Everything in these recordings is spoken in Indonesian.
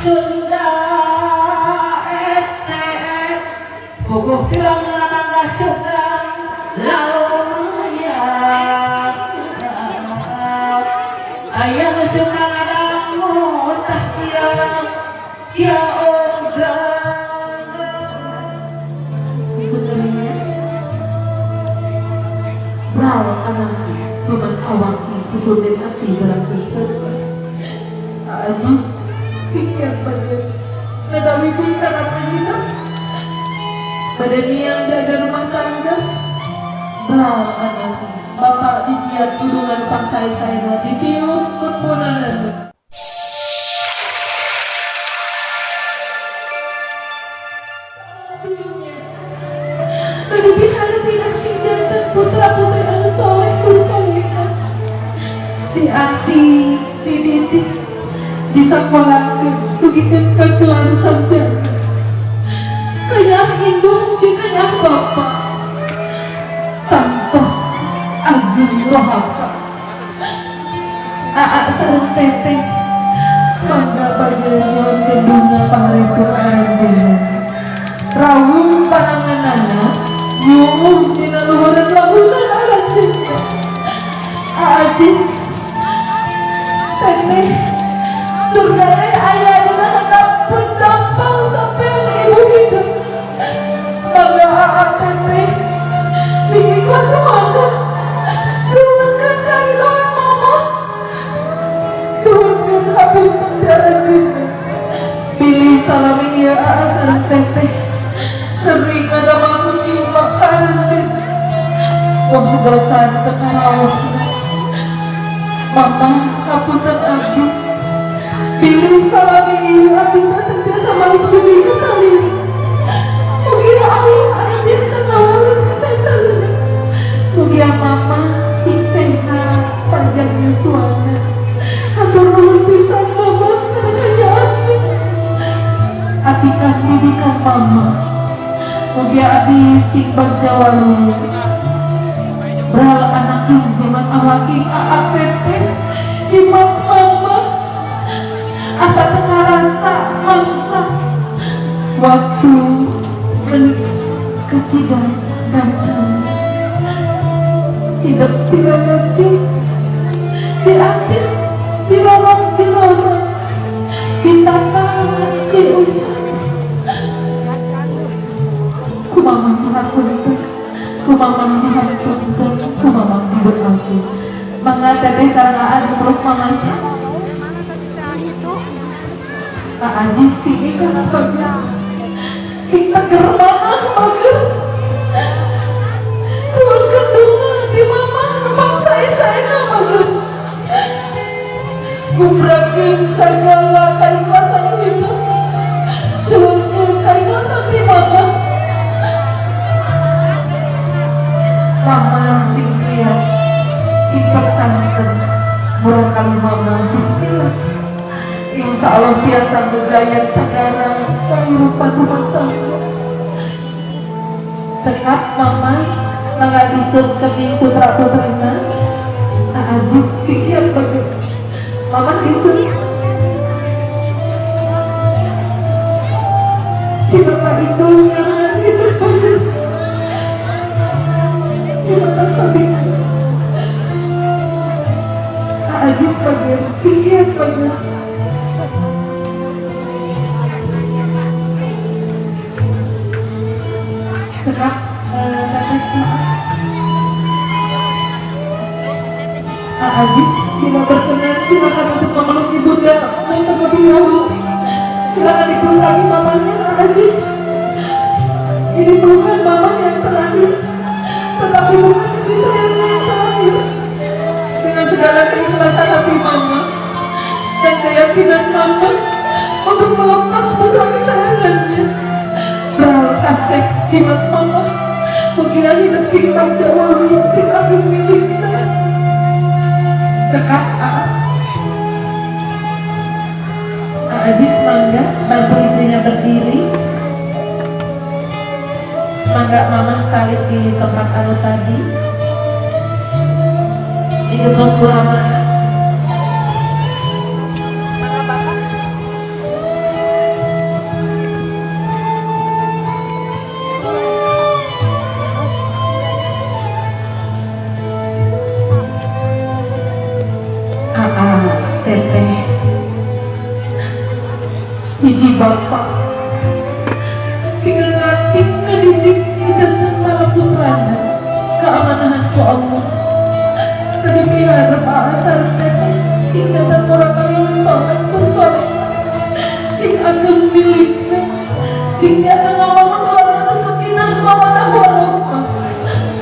Sunda ecek Kukuh bilang mangga sedang lalu melihat ayam suka ngadamu tak ya sebenarnya beral anakku cuman awaki kudurin hati dalam cepet ajis sikir badan nadawi kui karena kita badan yang diajar rumah tangga beral anakku bapak diciat tudungan pangsai-saya ditiup pun-punan Bihara tidak sing jantan putra-putri anu soleh tu soleha diati, dididik, disakolahkeun dugikeun ka gelar sarjana kayah indung jeung kayah bapak tantos ageng rohaka aa sareng teteh mangga bageun nyieunkeun bunga pangarestu ka aranjeunna rawuh pananganana nyuwun dina luhureun lahunan aranjeunna ajis teteh surga teh aya dina handapkeun dampal sampean ibu hidup mangga aa teteh sing ikhlas mangga suwunkeun ka ridhoan mama suwunkeun hapunten ti aranjeunna pilih salami ieu aa sareng teteh sering ada mampu ciumak karanjeun wah dosan tekaraosna mama hapunten abdi pilih salami ieu abdi mah sentiasa maos bumi ka salira mugi Allah anu biasa ngawales ka salira mugi mama sing sehat panjang yuswana atur nuhun pisan mama kana kanyaanna abdi kang didikan mama mugi abdi sing bagjawalunya beral anak jimat awaki AAPT jimat mama asa teka rasa mangsa waktu kecigan gancang hidup direletik diaktif dirorong ditata diusah kumamang dihapunten kumamang dihapunten kumamang diberkati mangga teteh sareng aa dipeluk mamanya ajis sing ikhlas banget sing teger banget mager suwunkeun bunga di mama numpang sae-saena mager gubrakeun sagala kaikhlasan hidup suwunkeun kaikhlasan di mama mama sing liat sing percanten murah kali mama bismillah insya Allah biasa berjaya segala kehidupan rumah tangga cekap mama mangga diseur ke putra-putrina ajis sikir bagus mama diseur si bapak itu yang hidup bagus Cimata kami ajis bagian sikir bagus cekap ajis bila berkenan silakan untuk memeluk ibunda yang terlebih dahulu silakan dipeluk lagi mamanya ajis ini bukan mama yang terakhir tetapi bukan kasih sayangnya yang terakhir dengan segala keikhlasan hati mama dan keyakinan mama untuk melepas putra kesayangannya beral kasih jimat mama mengira hidup sing bagjawalu sing agung miliknya cekap ajis mangga bantu istrinya berdiri mangga mama calit di tempat anu tadi ini terus kurama hiji bapak dengan ngatik ngedidik jantan para putranya keamanahan ku Allah kedemikian asal teteh sing jantan orang kalian soleh bersoleh sing ageng miliknya sing biasa ngomong keluarga sakinah mawadah warahmah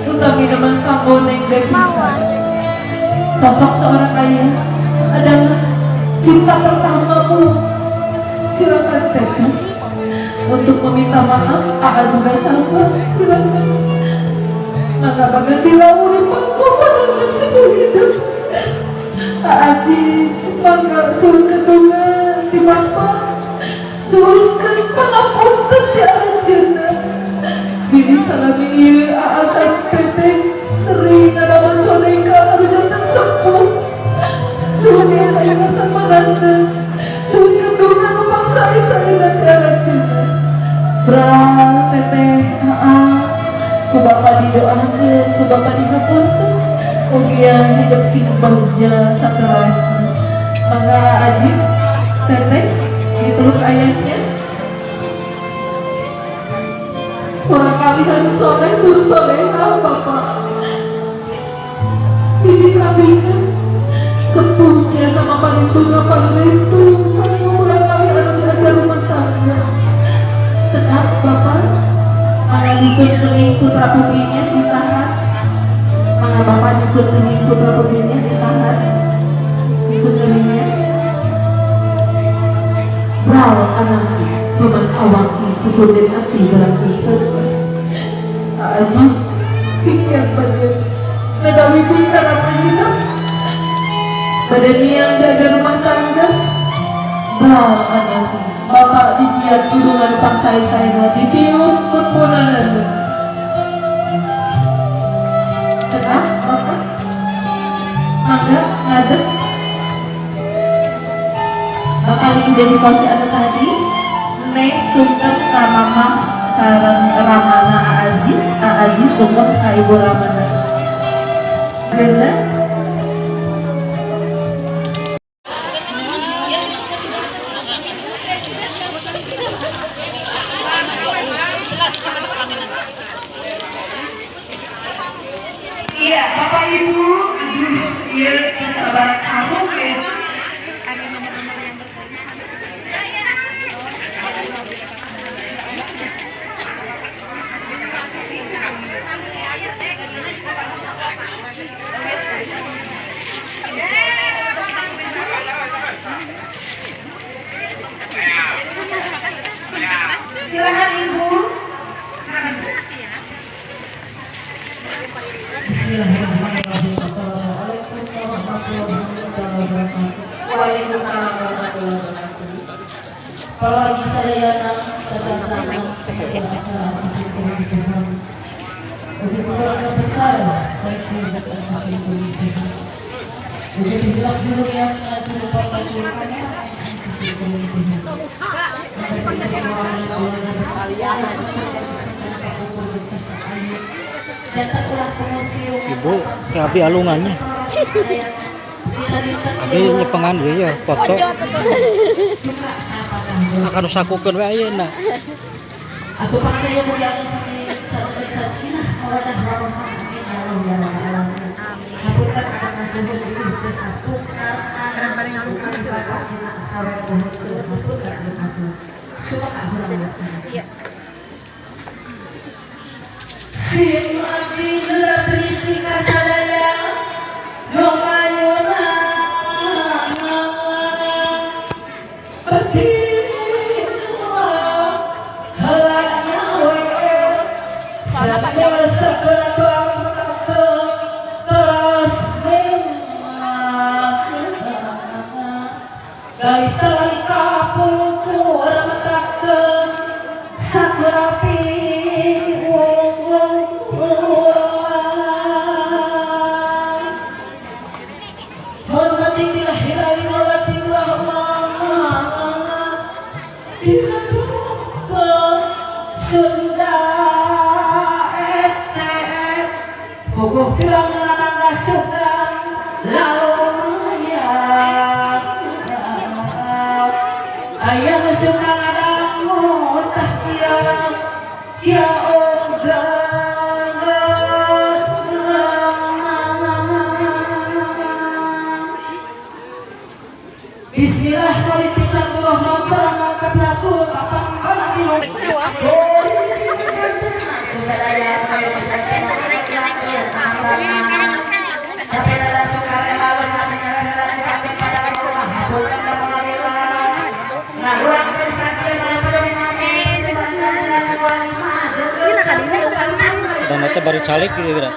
utami teman kamu neng Devita. Sosok seorang ayah adalah cinta pertamamu. Silakan teteh untuk meminta maaf. Aa juga sama. Silakan. Maka bagan dilawu di panggung pandangan seumur hidup. Ajis maka suruh kedungan di bapak, suruhkan pangapunten di aranjeunna. Bini salami ieu Aa sareng teteh sering nadaman coneka anu jantan sepuh. Suhun ieu kayu rasa marana. Suhun kedungan nu paksa isaeuna di aranjeunna. Brah teteh ku bapak didoakeun, ku bapak dihapunten. Mugia hidup sing bagja saterasna. Mangga Ajis teteh dipeluk ayahnya. Orang kalian soleh tur solehah bapak. Hiji kabina sepuhnya sama paling bunga paling restu kamu orang kalian diajar rumah tangga. Cekap bapak. Mangga disuntungin putra putrinya ditahan. Mangga bapak disuntungin putra putrinya ditahan. Disuntungnya Brau anaknya cuman awaki kukunin hati berlanjut. Ajis sikian badan nadawi kuy karena hidup badan yang diajar rumah tangga. Brau anaknya bapak diciat kudungan paksai saya ditiup pun-punanan. Cekap bapak mangga ngadeg bakal identifikasi anu tadi neng sungkem ka mama sareng ramana Ajis sungkem ka ibu ramana jenna iya bapak ibu iya sabar kamu gitu. Silakan ibu. Bismillahirrahmanirrahim. Assalamualaikum warahmatullahi wabarakatuh. Waalaikumsalam warahmatullahi wabarakatuh. Keluarga sadayana sadayana kepada acara bersyukur Tuhan. Untuk keluarga besar saya tidak bersyukur Tuhan. Untuk bilang juru biasa juru papa juru kaya bersyukur Tuhan. Keluarga besar Ibu, rapi alungannya. Ada nyepengan ya foto. Akan usahakan we ayeuna. Atuh panganeh yang mulia sakinah mawadah warahmah amin ya rabbal alamin. Hapunten kana kasuhun ieu teh sapuk sareng bareng alungkan bapak sareng hapunten kana kasuhun. Suka urang laksana. Iya. Sim abdi berisi kasadaya Lomayona Pertiwa Halanya we Sambil sekolah tuang terus memang Dari telai kapulku orang takkan Sakurapi Bogoh bilang nangga suka lalu ya ayah suka ngadamu tah kia oga Bismillah politik Abdurrahman selama kapiatu kapan anak di Dan nanti baru calik gitu kira.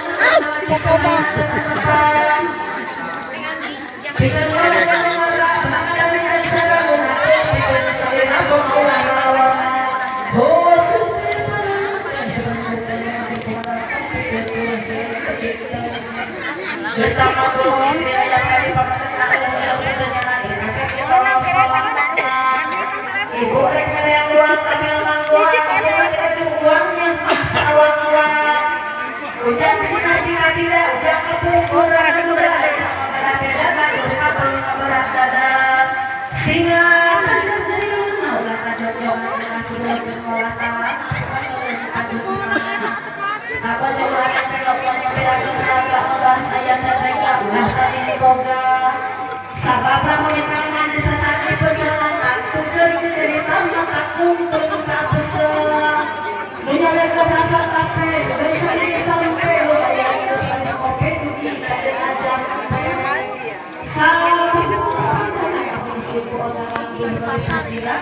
Ibu rekor yang luar sambil mangguan uangnya paksa awang-awang ujang sinar jika tidak ujang kepungkur akan berat beda-beda baju kabel berat dada singa nadas dari mana ulah kacocok dengan kedua bermolah tawa apa jauh akan celok yang beda-beda gak membahas ayat saja ulah tadi boga sabar mau nyekalman desa tadi perjalanan tujuan dari tamat tak kumpul tak besar menyalai ke sasar kafe dari saya sampai lo yang harus kopi di kader aja sampai aku disuruh orang lagi berkasihan